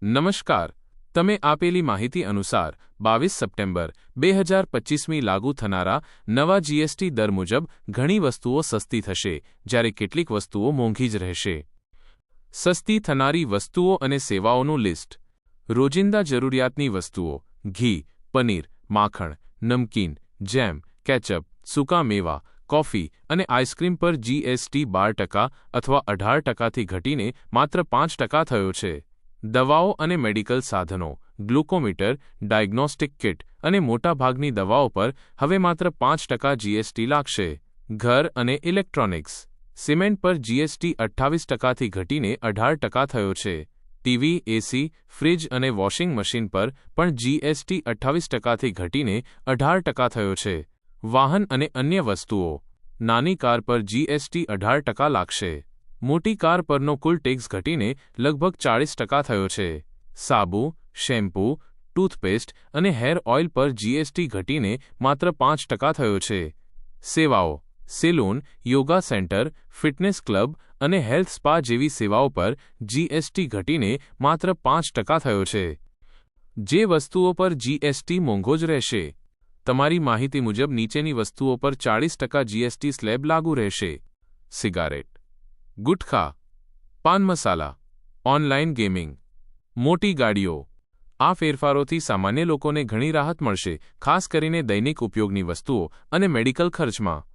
નમસ્કાર. તમે આપેલી માહિતી અનુસાર 22 સપ્ટેમ્બર 2025મી લાગુ થનારા નવા જીએસટી દર મુજબ ઘણી વસ્તુઓ સસ્તી થશે, જ્યારે કેટલીક વસ્તુઓ મોંઘી જ રહેશે. સસ્તી થનારી વસ્તુઓ અને સેવાઓનું લિસ્ટ. રોજિંદા જરૂરિયાતની વસ્તુઓ: ઘી, પનીર, માખણ, નમકીન, જેમ, કેચઅપ, સૂકા મેવા, કોફી અને આઈસ્ક્રીમ પર જીએસટી 12% અથવા 18%થી ઘટીને માત્ર 5% થયો છે. દવાઓ અને મેડિકલ સાધનો, ગ્લુકોમીટર, ડાયગ્નોસ્ટિક કિટ અને મોટાભાગની દવાઓ પર હવે માત્ર 5% જીએસટી લાગશે. ઘર અને ઇલેક્ટ્રોનિક્સ. સિમેન્ટ પર જીએસટી 28%થી ઘટીને 18% થયો છે. ટીવી, એસી, ફ્રિજ અને વોશિંગ મશીન પર પણ જીએસટી 28%થી ઘટીને 18% થયો છે. વાહન અને અન્ય વસ્તુઓ. નાની કાર પર જીએસટી 18% લાગશે. મોટી કાર પરનો કુલ ટેક્સ ઘટીને લગભગ 40% થયો છે. સાબુ, શેમ્પૂ, ટૂથપેસ્ટ અને હેર ઓઇલ પર જીએસટી ઘટીને માત્ર 5% થયો છે. સેવાઓ. Salon, yoga centre, fitness club અને હેલ્થ સ્પા જેવી સેવાઓ પર જીએસટી ઘટીને માત્ર 5% થયો છે. જે વસ્તુઓ પર જીએસટી મોંઘો જ રહેશે. તમારી માહિતી મુજબ નીચેની વસ્તુઓ પર 40% જીએસટી સ્લેબ લાગુ રહેશે: સિગારેટ, ગુટખા, પાન મસાલા, ઓનલાઇન ગેમિંગ, મોટી ગાડીઓ. આ ફેરફારોથી સામાન્ય લોકોને ઘણી રાહત મળશે, ખાસ કરીને દૈનિક ઉપયોગની વસ્તુઓ અને મેડિકલ ખર્ચમાં.